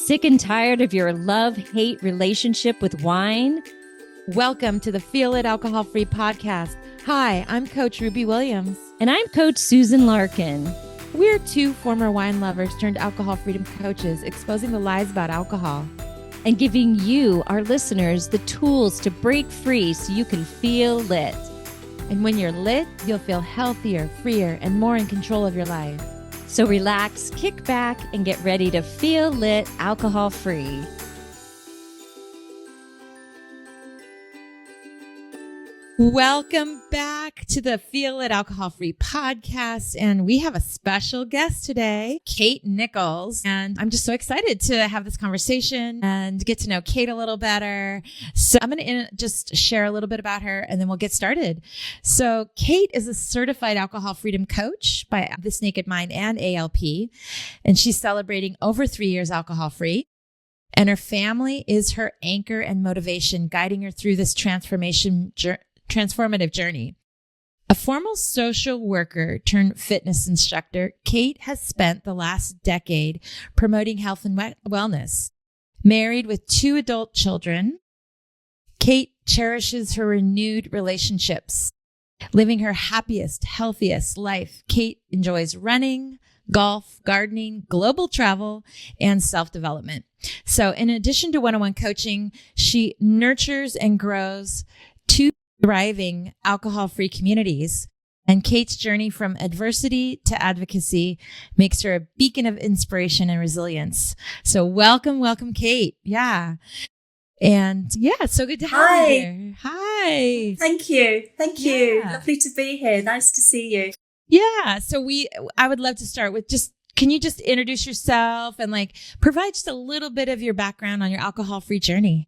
Sick and tired of your love-hate relationship with wine? Welcome to the Feel It Alcohol-Free podcast. Hi, I'm Coach Ruby Williams. And I'm Coach Susan Larkin. We're two former wine lovers turned alcohol freedom coaches, exposing the lies about alcohol. And giving you, our listeners, the tools to break free so you can feel lit. And when you're lit, you'll feel healthier, freer, and more in control of your life. So relax, kick back, and get ready to feel lit alcohol-free. Welcome back to the Feel It Alcohol-Free podcast. And we have a special guest today, Kate Nichols. And I'm just so excited to have this conversation and get to know Kate a little better. So I'm going to just share a little bit about her and then we'll get started. So Kate is a certified alcohol freedom coach by This Naked Mind and ALP. And she's celebrating over 3 years alcohol-free. And her family is her anchor and motivation, guiding her through this transformative journey. A formal social worker turned fitness instructor, Kate has spent the last decade promoting health and wellness. Married with 2 adult children, Kate cherishes her renewed relationships. Living her happiest, healthiest life, Kate enjoys running, golf, gardening, global travel, and self-development. So in addition to one-on-one coaching, she nurtures and grows 2 thriving alcohol-free communities. And Kate's journey from adversity to advocacy makes her a beacon of inspiration and resilience. So welcome, Kate. Yeah. And yeah, it's so good to have you here. Hi. Thank you. Lovely to be here. Nice to see you. Yeah. So I would love to start with can you just introduce yourself and provide just a little bit of your background on your alcohol-free journey?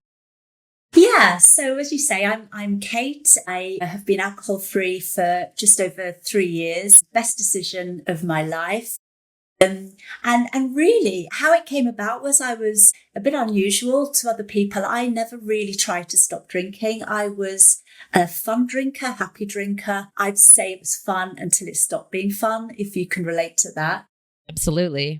Yeah. So as you say, I'm Kate. I have been alcohol-free for just over 3 years. Best decision of my life. And really how it came about was I was a bit unusual to other people. I never really tried to stop drinking. I was a fun drinker, happy drinker. I'd say it was fun until it stopped being fun, if you can relate to that. Absolutely.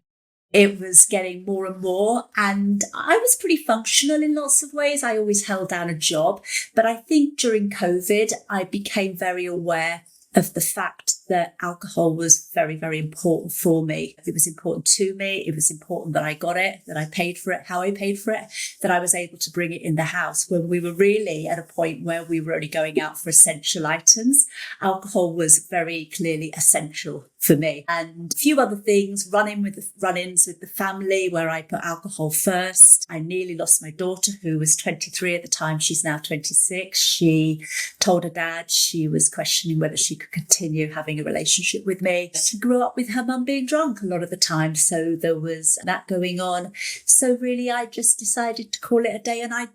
It was getting more and more, and I was pretty functional in lots of ways. I always held down a job, but I think during COVID, I became very aware of the fact that alcohol was very, very important for me. It was important to me. It was important that I got it, that I paid for it, how I paid for it, that I was able to bring it in the house when we were really at a point where we were only going out for essential items. Alcohol was very clearly essential for me. And a few other things, run-ins with the family where I put alcohol first. I nearly lost my daughter, who was 23 at the time. She's now 26. She told her dad she was questioning whether she could continue having a relationship with me. She grew up with her mum being drunk a lot of the time. So there was that going on. So really, I just decided to call it a day. And I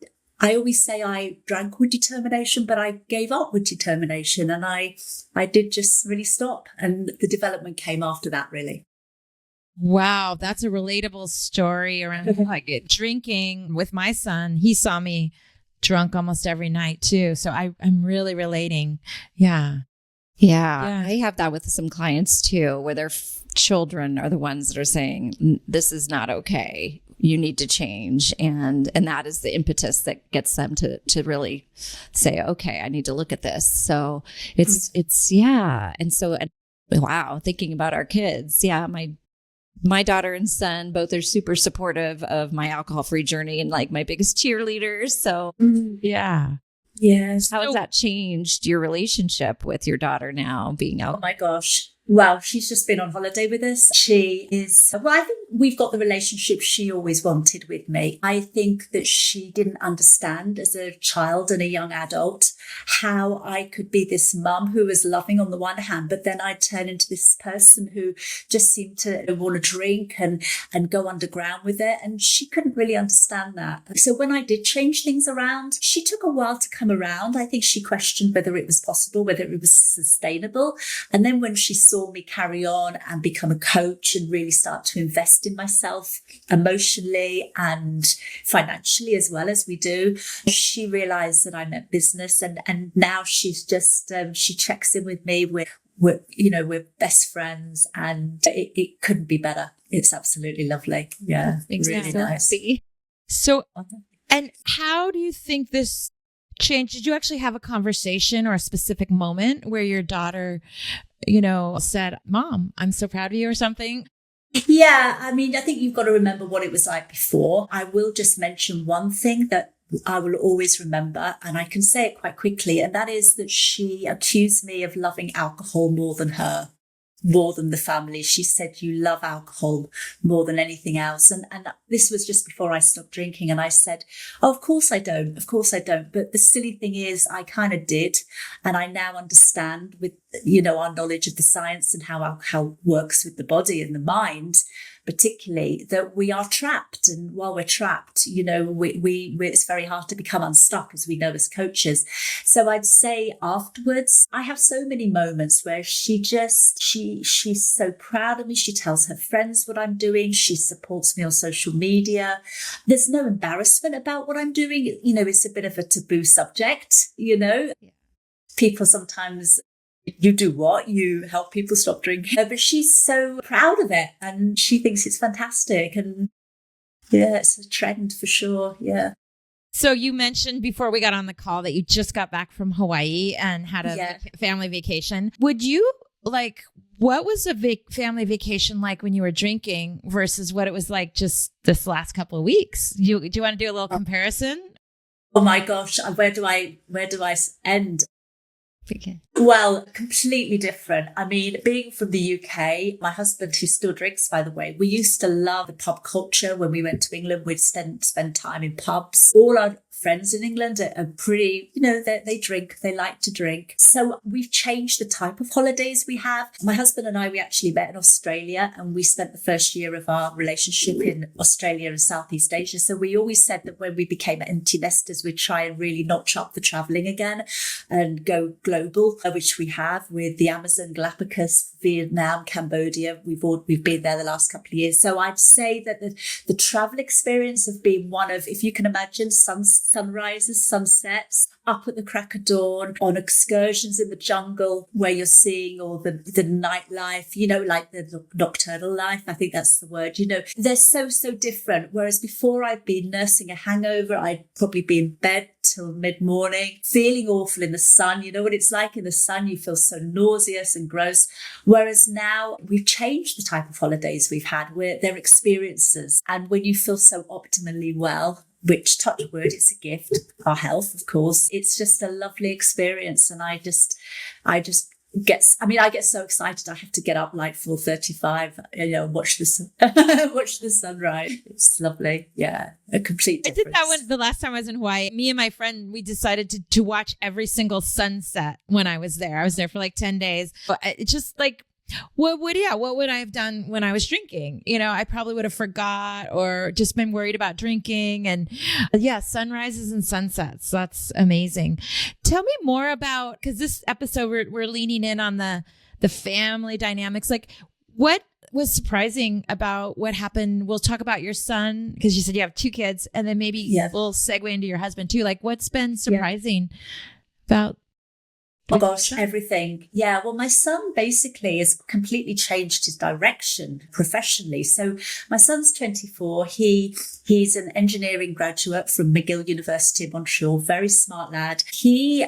always say I drank with determination, but I gave up with determination. And I did just really stop. And the development came after that, really. Wow, that's a relatable story around drinking with my son. He saw me drunk almost every night too. So I'm really relating. Yeah. Yeah, I have that with some clients too, where their children are the ones that are saying, this is not okay. You need to change. And that is the impetus that gets them to really say, okay, I need to look at this. So it's yeah. And wow, thinking about our kids. Yeah. My daughter and son both are super supportive of my alcohol-free journey and my biggest cheerleaders. So yeah. Yes. How has that changed your relationship with your daughter now being out? Oh my gosh. Well, she's just been on holiday with us. She is, I think we've got the relationship she always wanted with me. I think that she didn't understand as a child and a young adult how I could be this mum who was loving on the one hand, but then I'd turn into this person who just seemed to want to drink and go underground with it. And she couldn't really understand that. So when I did change things around, she took a while to come around. I think she questioned whether it was possible, whether it was sustainable. And then when she saw me carry on and become a coach and really start to invest in myself emotionally and financially as well as we do, she realized that I meant business. And now she's just, she checks in with me we're best friends, and it couldn't be better. It's absolutely lovely. Yeah, really nice. So, and how do you think this changed? Did you actually have a conversation or a specific moment where your daughter, said, "Mom, I'm so proud of you," or something? Yeah, I mean, I think you've got to remember what it was like before. I will just mention one thing that I will always remember, and I can say it quite quickly, and that is that she accused me of loving alcohol more than her, more than the family. She said, "You love alcohol more than anything else." And this was just before I stopped drinking. And I said, "Oh, of course I don't. Of course I don't." But the silly thing is, I kind of did. And I now understand with, our knowledge of the science and how alcohol works with the body and the mind, particularly, that we are trapped. And while we're trapped, it's very hard to become unstuck, as we know as coaches. So I'd say afterwards, I have so many moments where she's so proud of me. She tells her friends what I'm doing. She supports me on social media. There's no embarrassment about what I'm doing. It's a bit of a taboo subject, Yeah. People sometimes, you do what? You help people stop drinking. But she's so proud of it, and she thinks it's fantastic. And yeah, it's a trend for sure. Yeah. So you mentioned before we got on the call that you just got back from Hawaii and had a family vacation. Would you what was a family vacation like when you were drinking versus what it was like just this last couple of weeks? Do you want to do a little comparison? Oh my gosh, where do I end? Well, completely different. I mean, being from the UK, my husband, who still drinks, by the way, we used to love the pub culture. When we went to England, we'd spend time in pubs. All our friends in England are pretty, they drink, they like to drink. So we've changed the type of holidays we have. My husband and I, we actually met in Australia, and we spent the first year of our relationship in Australia and Southeast Asia. So we always said that when we became empty nesters, we'd try and really notch up the traveling again and go global, which we have with the Amazon, Galapagos, Vietnam, Cambodia. We've been there the last couple of years. So I'd say that the travel experience of being one of, if you can imagine, sunrises, sunsets, up at the crack of dawn, on excursions in the jungle where you're seeing all the nightlife, like the nocturnal life. I think that's the word, they're so different. Whereas before I'd been nursing a hangover, I'd probably be in bed till mid-morning, feeling awful in the sun. You know what it's like in the sun? You feel so nauseous and gross. Whereas now we've changed the type of holidays we've had, where they're experiences. And when you feel so optimally well, which, touch wood, it's a gift, our health, of course, it's just a lovely experience. And I get so excited. I have to get up like 4:35, watch the sunrise. It's lovely. Yeah. A complete difference. I did that the last time I was in Hawaii. Me and my friend, we decided to watch every single sunset when I was there. I was there for like 10 days. It's just like, what would I have done when I was drinking? I probably would have forgot or just been worried about drinking. And sunrises and sunsets. That's amazing. Tell me more about, because this episode we're leaning in on the family dynamics. Like, what was surprising about what happened? We'll talk about your son, because you said you have 2 kids, and then maybe we'll segue into your husband too. Like, what's been surprising about? Oh gosh, everything. Yeah, well, my son basically has completely changed his direction professionally. So my son's 24. He's an engineering graduate from McGill University in Montreal. Very smart lad.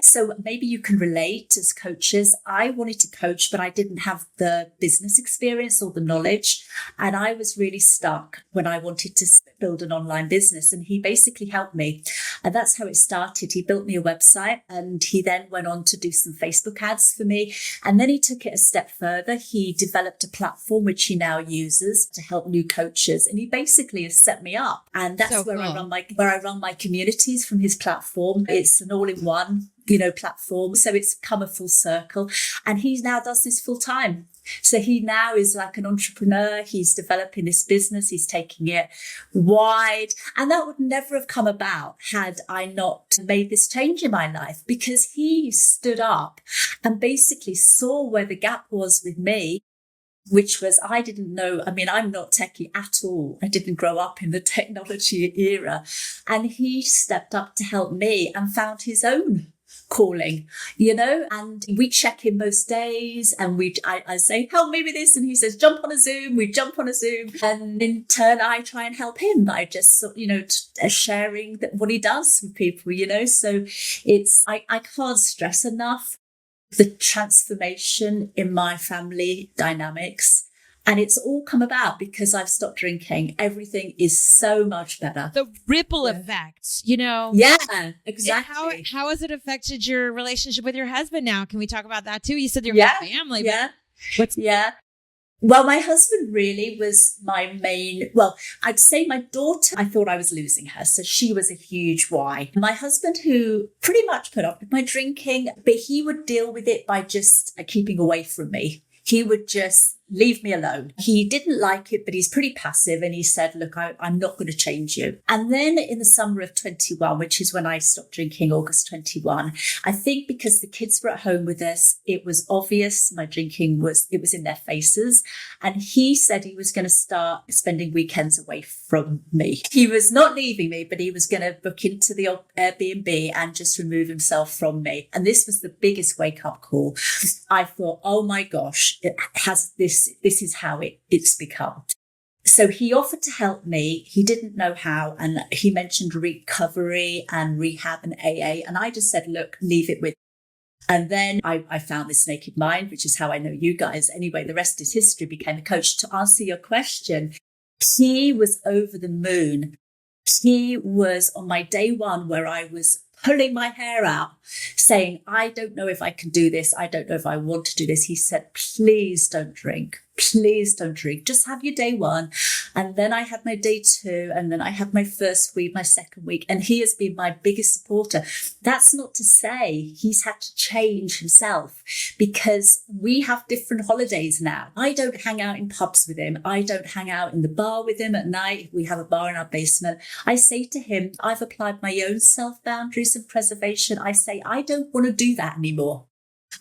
So maybe you can relate as coaches. I wanted to coach, but I didn't have the business experience or the knowledge. And I was really stuck when I wanted to build an online business. And he basically helped me. And that's how it started. He built me a website, and he then went on to do some Facebook ads for me. And then he took it a step further. He developed a platform which he now uses to help new coaches. And he basically has set me up. And that's so cool. I run my communities from his platform. It's an all-in-one, platform. So it's come a full circle. And he now does this full time. So he now is like an entrepreneur. He's developing this business. He's taking it wide. And that would never have come about had I not made this change in my life, because he stood up and basically saw where the gap was with me, which was, I didn't know. I mean, I'm not techie at all. I didn't grow up in the technology era. And he stepped up to help me and found his own calling, and we check in most days, and I say, help me with this, and he says, jump on a Zoom. We jump on a Zoom, and in turn I try and help him by just sharing what he does with people, so it's I can't stress enough the transformation in my family dynamics. And it's all come about because I've stopped drinking. Everything is so much better. The ripple effect, Yeah, exactly. How has it affected your relationship with your husband now? Can we talk about that too? You said your family. Yeah. Well, my husband really was my main, I'd say my daughter, I thought I was losing her. So she was a huge why. My husband, who pretty much put up with my drinking, but he would deal with it by just keeping away from me. He would just leave me alone. He didn't like it, but he's pretty passive. And he said, look, I'm not going to change you. And then in the summer of 21, which is when I stopped drinking, August 21, I think because the kids were at home with us, it was obvious my drinking was in their faces. And he said he was going to start spending weekends away from me. He was not leaving me, but he was going to book into the Airbnb and just remove himself from me. And this was the biggest wake up call. I thought, oh my gosh, it has this is how it's become. So he offered to help me. He didn't know how. And he mentioned recovery and rehab and AA. And I just said, look, leave it with. And then I found this Naked Mind, which is how I know you guys. Anyway, the rest is history. Became a coach. To answer your question, he was over the moon. He was on my day one where I was pulling my hair out, saying, I don't know if I can do this. I don't know if I want to do this. He said, please don't drink. Please don't drink. Just have your day one. And then I had my day two. And then I had my first week, my second week. And he has been my biggest supporter. That's not to say he's had to change himself, because we have different holidays now. I don't hang out in pubs with him. I don't hang out in the bar with him at night. We have a bar in our basement. I say to him, I've applied my own self-boundaries and preservation. I say, I don't want to do that anymore.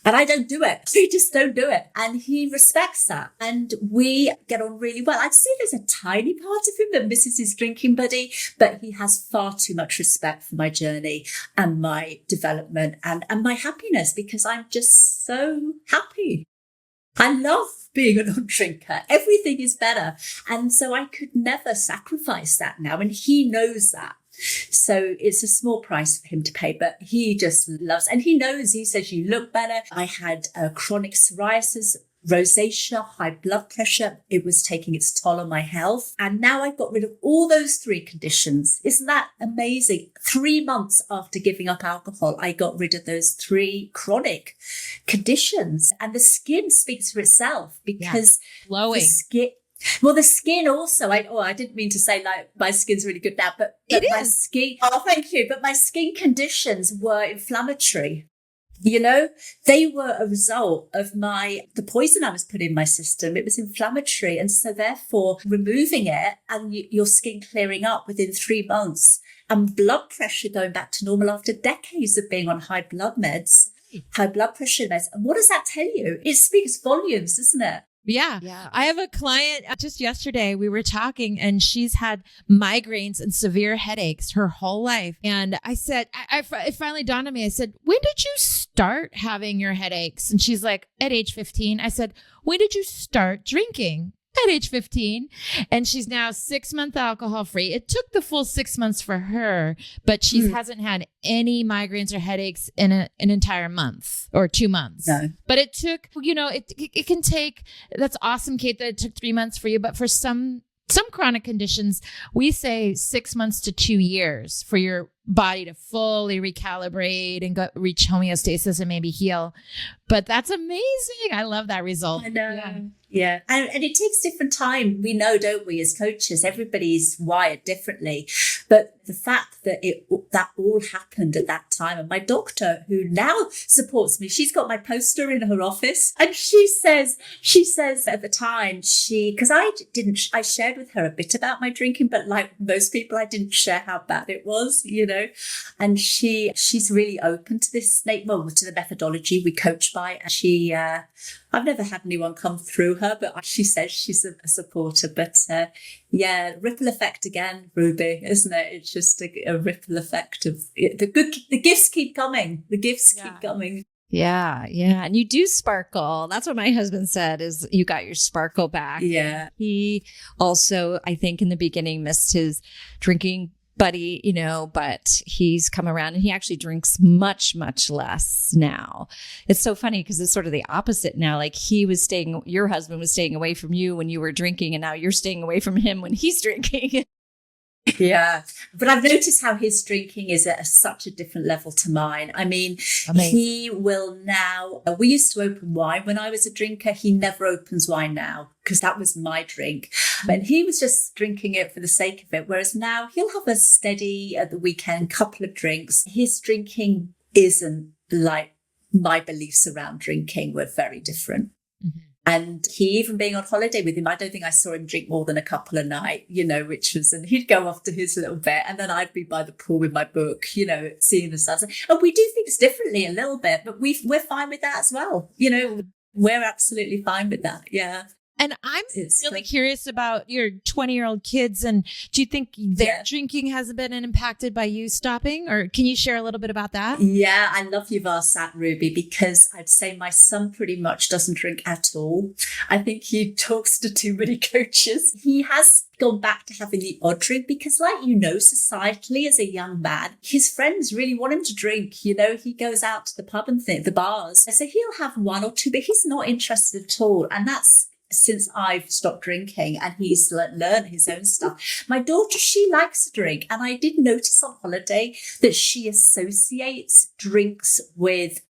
And I don't do it. We just don't do it. And he respects that. And we get on really well. I'd say there's a tiny part of him that misses his drinking buddy, but he has far too much respect for my journey and my development and my happiness, because I'm just so happy. I love being a non-drinker. Everything is better. And so I could never sacrifice that now. And he knows that. So it's a small price for him to pay, but he just loves, and he knows, he says, you look better. I had chronic psoriasis, rosacea, high blood pressure. It was taking its toll on my health. And now I've got rid of all those three conditions. Isn't that amazing? 3 months after giving up alcohol, I got rid of those three chronic conditions. And the skin speaks for itself, because glowing. The skin also, I didn't mean to say like my skin's really good now, but my skin, thank you. But my skin conditions were inflammatory. They were a result of the poison I was putting in my system. It was inflammatory. And so therefore removing it and your skin clearing up within 3 months, and blood pressure going back to normal after decades of being on high blood pressure meds. And what does that tell you? It speaks volumes, doesn't it? Yeah. I have a client just yesterday. We were talking, and she's had migraines and severe headaches her whole life. And I said, it finally dawned on me. I said, when did you start having your headaches? And she's like, at age 15. I said, when did you start drinking? At age 15. And she's now 6 months alcohol free. It took the full 6 months for her, but she hasn't had any migraines or headaches in an entire month or 2 months. No. But it took, it can take, that's awesome, Kate, that it took 3 months for you. But for some chronic conditions, we say 6 months to 2 years for your body to fully recalibrate and reach homeostasis and maybe heal. But that's amazing. I love that result. I know. Yeah. And it takes different time. We know, don't we, as coaches, everybody's wired differently. But the fact that that all happened at that time, and my doctor, who now supports me, she's got my poster in her office, and she says at the time, because I shared with her a bit about my drinking, but like most people, I didn't share how bad it was, and she's really open to this to the methodology we coach by. And she I've never had anyone come through her, but she says she's a supporter. But yeah, ripple effect again, Ruby, isn't it? It's just a ripple effect of the gifts keep coming. The gifts keep coming. Yeah. Yeah. And you do sparkle. That's what my husband said, is you got your sparkle back. Yeah. He also, I think in the beginning, missed his drinking buddy, but he's come around and he actually drinks much, much less now. It's so funny because it's sort of the opposite now. Like your husband was staying away from you when you were drinking, and now you're staying away from him when he's drinking. Yeah. But I've noticed how his drinking is at such a different level to mine. I mean, Amazing. He will now, we used to open wine when I was a drinker. He never opens wine now because that was my drink. And he was just drinking it for the sake of it. Whereas now he'll have a steady at the weekend, couple of drinks. His drinking isn't like my beliefs around drinking were very different. Mm-hmm. And he, even being on holiday with him, I don't think I saw him drink more than a couple a night, and he'd go off to his little bit. And then I'd be by the pool with my book, seeing the stars. And we do things differently a little bit, but we're fine with that as well. We're absolutely fine with that. Yeah. And I'm really curious about your 20-year-old kids. And do you think their drinking hasn't been impacted by you stopping? Or can you share a little bit about that? Yeah, I love you've asked that, Ruby, because I'd say my son pretty much doesn't drink at all. I think he talks to too many coaches. He has gone back to having the odd drink because, societally as a young man, his friends really want him to drink. He goes out to the pub and the bars. So he'll have one or two, but he's not interested at all. And that's since I've stopped drinking and he's learned his own stuff. My daughter, she likes to drink. And I did notice on holiday that she associates drinks with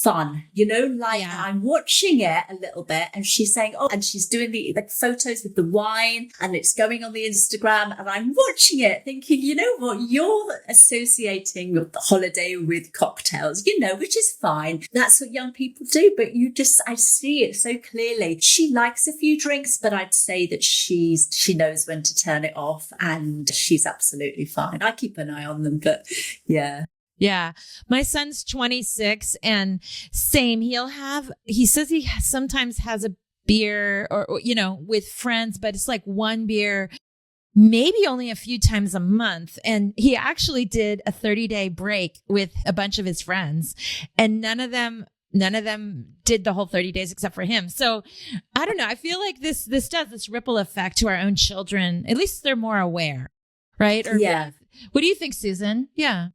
fun, I'm watching it a little bit and she's saying, and she's doing the photos with the wine and it's going on the Instagram and I'm watching it thinking, you know what, you're associating the holiday with cocktails, which is fine. That's what young people do. But I see it so clearly. She likes a few drinks, but I'd say that she knows when to turn it off and she's absolutely fine. I keep an eye on them, but yeah. Yeah. My son's 26 and same. He says he sometimes has a beer or, with friends, but it's like one beer, maybe only a few times a month. And he actually did a 30-day break with a bunch of his friends and none of them did the whole 30 days except for him. So I don't know. I feel like this does this ripple effect to our own children. At least they're more aware, right? Or yeah. What do you think, Susan? Yeah.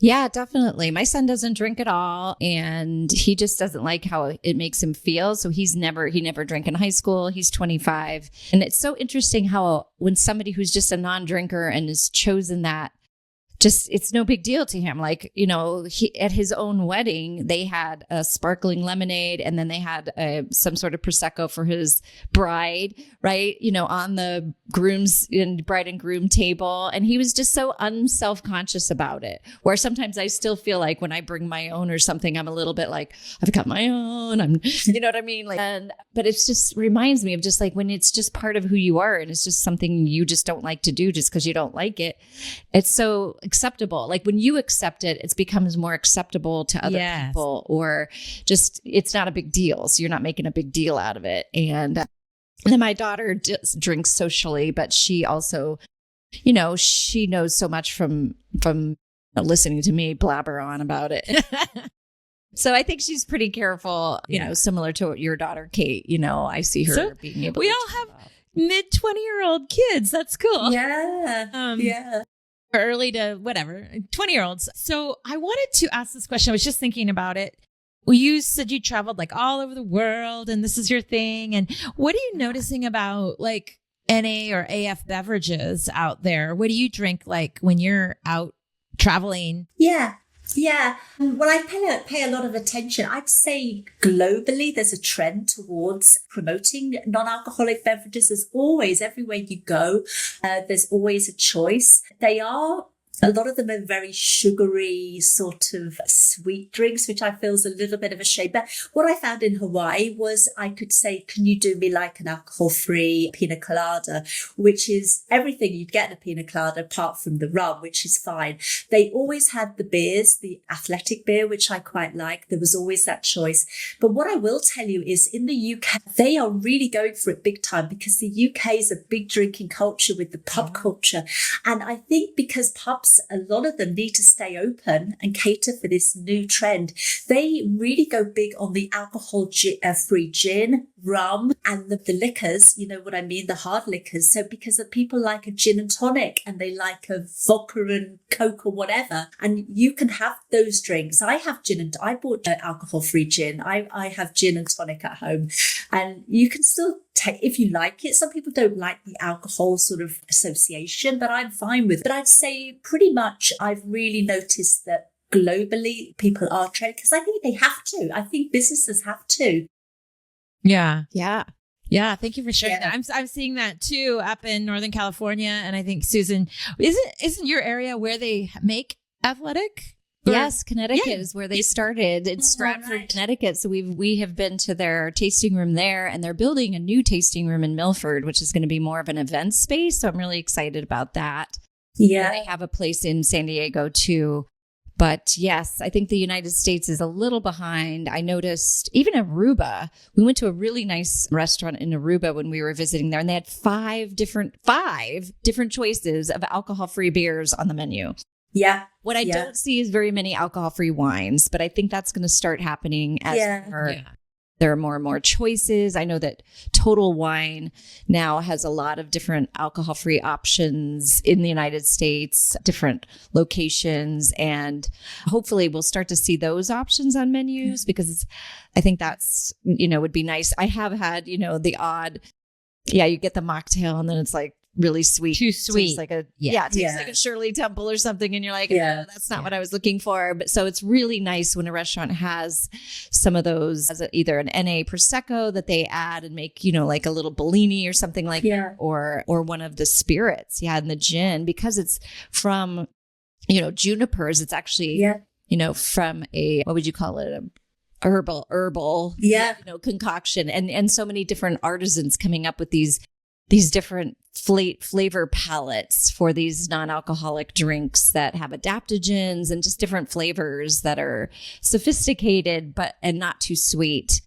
Yeah, definitely. My son doesn't drink at all and he just doesn't like how it makes him feel. So he never drank in high school. He's 25. And it's so interesting how when somebody who's just a non-drinker and has chosen that, it's no big deal to him. Like, at his own wedding, they had a sparkling lemonade and then they had some sort of Prosecco for his bride, right? On the bride and groom table. And he was just so unself-conscious about it. Where sometimes I still feel like when I bring my own or something, I'm a little bit like, I've got my own. You know what I mean? But it just reminds me of just like when it's just part of who you are and it's just something you just don't like to do just because you don't like it. It's so acceptable. Like when you accept it, it becomes more acceptable to other people, or just it's not a big deal. So you're not making a big deal out of it. And then my daughter drinks socially, but she also, she knows so much from listening to me blabber on about it. So I think she's pretty careful, similar to your daughter, Kate. I see her being able. We all have mid-20-year-old kids. That's cool. Yeah. Yeah. Early to whatever, 20-year-olds. So I wanted to ask this question. I was just thinking about it. Well, you said you traveled like all over the world and this is your thing. And what are you noticing about like NA or AF beverages out there? What do you drink like when you're out traveling? Yeah. Yeah. Well, I pay a lot of attention. I'd say globally, there's a trend towards promoting non-alcoholic beverages. There's always, everywhere you go, there's always a choice. They are A lot of them are very sugary, sort of sweet drinks, which I feel is a little bit of a shame. But what I found in Hawaii was I could say, can you do me like an alcohol-free pina colada, which is everything you'd get in a pina colada apart from the rum, which is fine. They always had the beers, the athletic beer, which I quite like. There was always that choice. But what I will tell you is in the UK, they are really going for it big time because the UK is a big drinking culture with the pub culture. And I think because pubs, a lot of them need to stay open and cater for this new trend. They really go big on the alcohol-free gin, rum, and the liquors, you know what I mean, the hard liquors. So because the people like a gin and tonic and they like a vodka and Coke or whatever, and you can have those drinks. I have I bought alcohol-free gin. I have gin and tonic at home, and you can still take, if you like it. Some people don't like the alcohol sort of association, but I'm fine with it. But I'd say pretty much I've really noticed that globally people are trending because I think they have to. I think businesses have to. Yeah. Yeah. Yeah. Thank you for sharing that. I'm seeing that too up in Northern California. And I think, Susan, isn't your area where they make athletic? Yes, Connecticut is where they started. It's Stratford, Connecticut. So we have been to their tasting room there, and they're building a new tasting room in Milford, which is going to be more of an event space. So I'm really excited about that. Yeah. And they have a place in San Diego too. But yes, I think the United States is a little behind. I noticed even Aruba, we went to a really nice restaurant in Aruba when we were visiting there, and they had five different choices of alcohol-free beers on the menu. Yeah. What I don't see is very many alcohol-free wines, but I think that's going to start happening as there are more and more choices. I know that Total Wine now has a lot of different alcohol-free options in the United States, different locations, and hopefully we'll start to see those options on menus because I think that's, would be nice. I have had, the odd, you get the mocktail and then it's like, really sweet. Too sweet. It tastes like a Shirley Temple or something. And you're like, no, that's not what I was looking for. But so it's really nice when a restaurant has some of those, as either an NA Prosecco that they add and make, like a little Bellini or something like that, or one of the spirits. And the gin, because it's from, junipers, it's actually, from a, what would you call it? Herbal, concoction and so many different artisans coming up with these different flavor palettes for these non-alcoholic drinks that have adaptogens and just different flavors that are sophisticated and not too sweet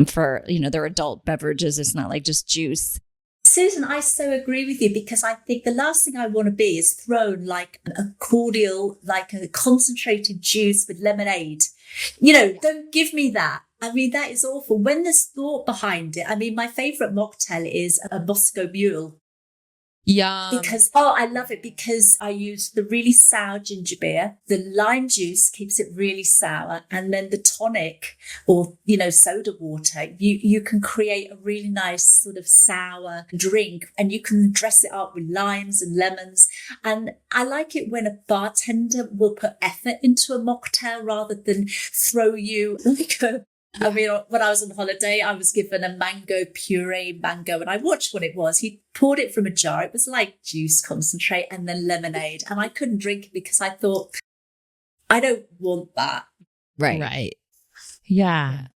for, they're adult beverages. It's not like just juice. Susan, I so agree with you because I think the last thing I want to be is thrown like a cordial, like a concentrated juice with lemonade. Don't give me that. I mean, that is awful. When there's thought behind it, I mean, my favorite mocktail is a Bosco Mule. Yeah. Because, I love it because I use the really sour ginger beer. The lime juice keeps it really sour. And then the tonic or, soda water, you can create a really nice sort of sour drink and you can dress it up with limes and lemons. And I like it when a bartender will put effort into a mocktail rather than throw you when I was on holiday, I was given a puree mango, and I watched what it was. He poured it from a jar. It was like juice concentrate and then lemonade. And I couldn't drink it because I thought, I don't want that. Right. Yeah.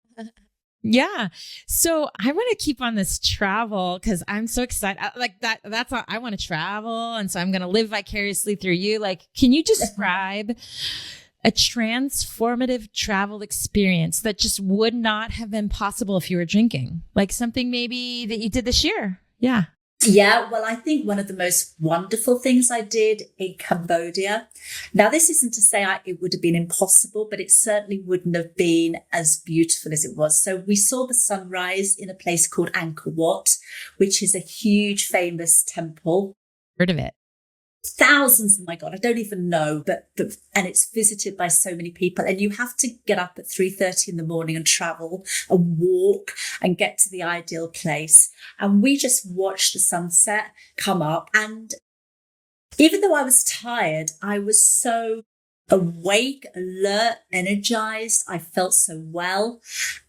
Yeah. So I want to keep on this travel because I'm so excited. That's all, I want to travel. And so I'm going to live vicariously through you. Can you describe a transformative travel experience that just would not have been possible if you were drinking? Like something maybe that you did this year. Yeah. Yeah, well, I think one of the most wonderful things I did in Cambodia. Now, this isn't to say it would have been impossible, but it certainly wouldn't have been as beautiful as it was. So we saw the sunrise in a place called Angkor Wat, which is a huge, famous temple. Heard of it? Thousands, oh my God, I don't even know, but and it's visited by so many people, and you have to get up at 3:30 in the morning and travel and walk and get to the ideal place. And we just watched the sunset come up, and even though I was tired, I was so awake, alert, energized. I felt so well.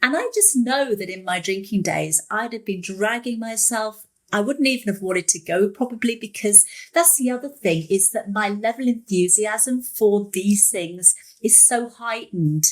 And I just know that in my drinking days, I'd have been dragging myself I wouldn't even have wanted to go probably, because that's the other thing, is that my level of enthusiasm for these things is so heightened.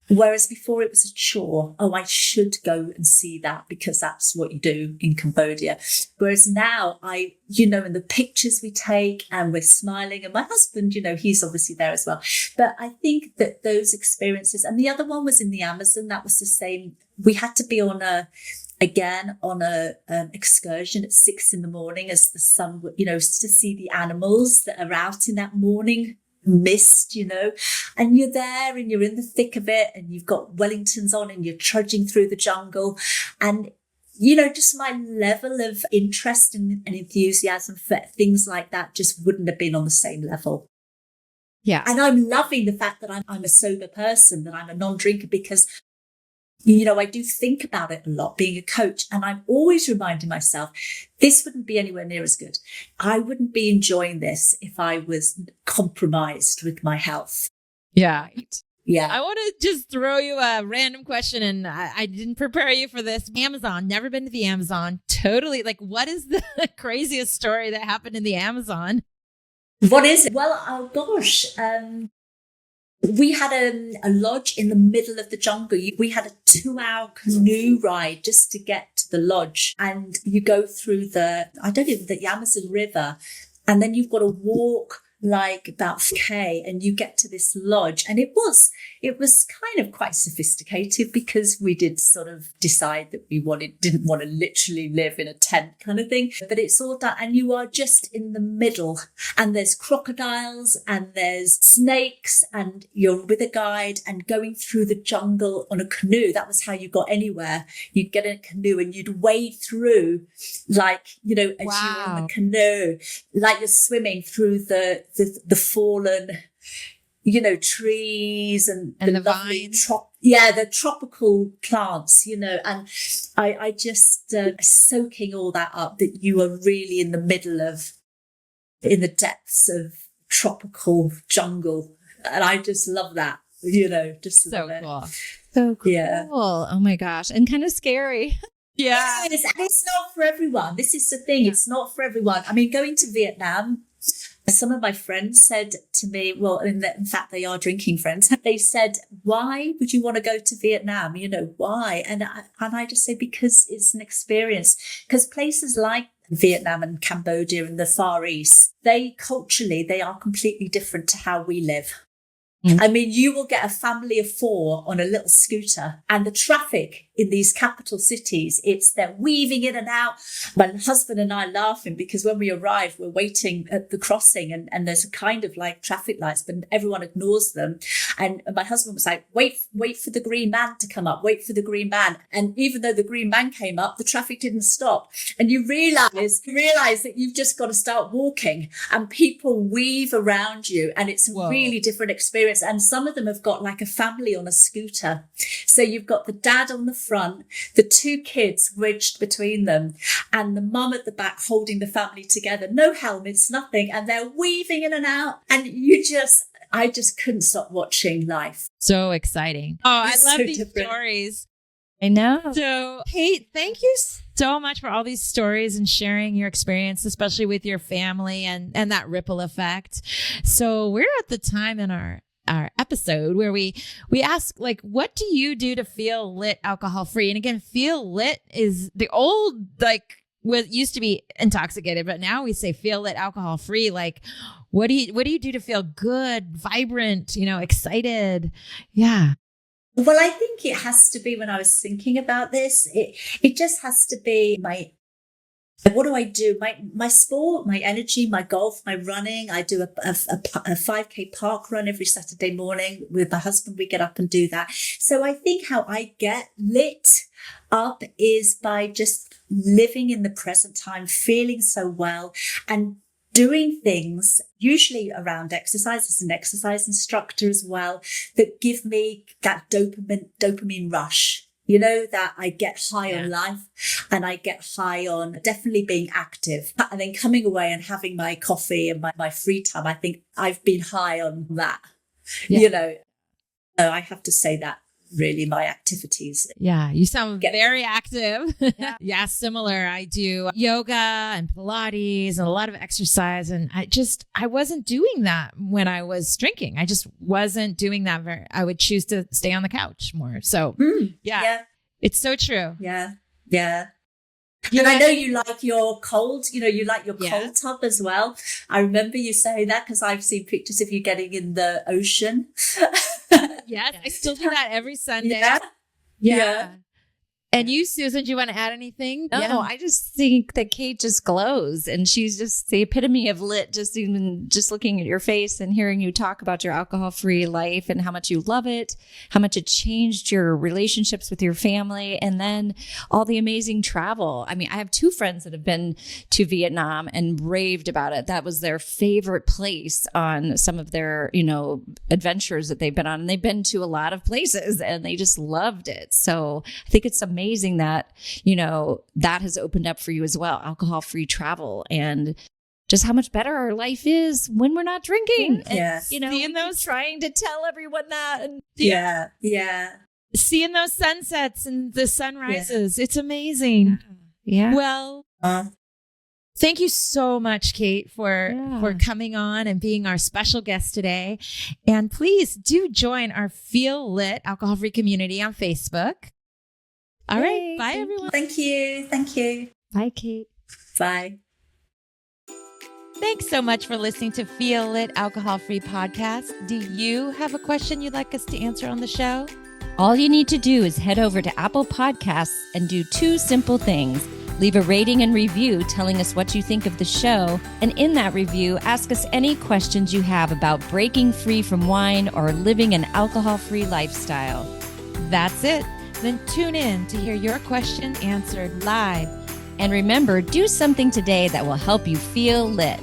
Whereas before it was a chore. Oh, I should go and see that because that's what you do in Cambodia. Whereas now in the pictures we take and we're smiling, and my husband, he's obviously there as well. But I think that those experiences, and the other one was in the Amazon, that was the same. We had to be on a excursion at 6 a.m. as the sun, to see the animals that are out in that morning mist, and you're there and you're in the thick of it, and you've got Wellingtons on and you're trudging through the jungle, and just my level of interest and enthusiasm for things like that just wouldn't have been on the same level. Yeah. And I'm loving the fact that I'm a sober person, that I'm a non-drinker, because I do think about it a lot being a coach, and I'm always reminding myself, this wouldn't be anywhere near as good. I wouldn't be enjoying this if I was compromised with my health. Yeah. Yeah. I want to just throw you a random question, and I didn't prepare you for this. Amazon, never been to the Amazon. Totally. What is the craziest story that happened in the Amazon? What is it? Well, oh gosh. We had a lodge in the middle of the jungle. We had a 2-hour canoe ride just to get to the lodge. And you go through the Amazon River. And then you've got to walk about K, and you get to this lodge. And it was kind of quite sophisticated, because we did sort of decide that we didn't want to literally live in a tent kind of thing. But it's all done, and you are just in the middle, and there's crocodiles and there's snakes, and you're with a guide and going through the jungle on a canoe. That was how you got anywhere. You'd get in a canoe and you'd wade through, as you're in the canoe, like you're swimming through the fallen, trees and the lovely vines. the tropical plants, and I just soaking all that up, that you are really in the depths of tropical jungle. And I just love that, just So love it. cool. So cool. Yeah. Oh my gosh. And kind of scary. Yeah. Yes, and it's not for everyone. This is the thing. It's not for everyone. I mean, going to Vietnam, some of my friends said to me, well, in fact, they are drinking friends. They said, why would you want to go to Vietnam? Why? And I just say, because it's an experience. Because places like Vietnam and Cambodia and the Far East, they are completely different to how we live. I mean, you will get a family of 4 on a little scooter, and the traffic in these capital cities, they're weaving in and out. My husband and I are laughing because when we arrive, we're waiting at the crossing, and there's a kind of traffic lights, but everyone ignores them. And my husband was like, wait for the green man to come up, wait for the green man. And even though the green man came up, the traffic didn't stop. And you realize that you've just got to start walking, and people weave around you, and it's a really different experience. And some of them have got a family on a scooter. So you've got the dad on the front, the 2 kids wedged between them, and the mum at the back holding the family together. No helmets, nothing. And they're weaving in and out. And I just couldn't stop watching life. So exciting. Oh, I love these different stories. I know. So, Kate, thank you so much for all these stories and sharing your experience, especially with your family and that ripple effect. So we're at the time in our episode where we ask, what do you do to feel lit alcohol free? And again, feel lit is the old, what used to be intoxicated, but now we say feel lit alcohol free. What do you do to feel good, vibrant, excited? Yeah. Well, I think it has to be, when I was thinking about this, it just has to be what do I do? My sport, my energy, my golf, my running. I do a 5K park run every Saturday morning with my husband. We get up and do that. So I think how I get lit up is by just living in the present time, feeling so well, and doing things usually around exercise, as an exercise instructor as well, that give me that dopamine rush. That I get high on life, and I get high on definitely being active, and then coming away and having my coffee and my free time. I think I've been high on that, So I have to say that really my activities. Yeah, you sound very active. Yeah, similar. I do yoga and Pilates and a lot of exercise. And I wasn't doing that when I was drinking. I just wasn't doing that I would choose to stay on the couch more. So yeah, it's so true. Yeah. And I know you like your cold, you like your cold tub as well. I remember you saying that because I've seen pictures of you getting in the ocean. Yes, I still do that every Sunday. Yeah. And you, Susan, do you want to add anything? No, I just think that Kate just glows, and she's just the epitome of lit, just looking at your face and hearing you talk about your alcohol-free life and how much you love it, how much it changed your relationships with your family, and then all the amazing travel. I mean, I have 2 friends that have been to Vietnam and raved about it. That was their favorite place on some of their, adventures that they've been on. And they've been to a lot of places and they just loved it. So I think it's amazing that, that has opened up for you as well, alcohol-free travel, and just how much better our life is when we're not drinking. Yeah. And, trying to tell everyone that. And, Yeah. Seeing those sunsets and the sunrises. It's amazing. Yeah. Well, thank you so much, Kate, for coming on and being our special guest today. And please do join our Feel Lit alcohol-free community on Facebook. All right. Bye, everyone. Thank you. Bye, Kate. Bye. Thanks so much for listening to Feel Lit Alcohol-Free Podcast. Do you have a question you'd like us to answer on the show? All you need to do is head over to Apple Podcasts and do 2 simple things. Leave a rating and review telling us what you think of the show. And in that review, ask us any questions you have about breaking free from wine or living an alcohol-free lifestyle. That's it. Then tune in to hear your question answered live. And remember, do something today that will help you feel lit.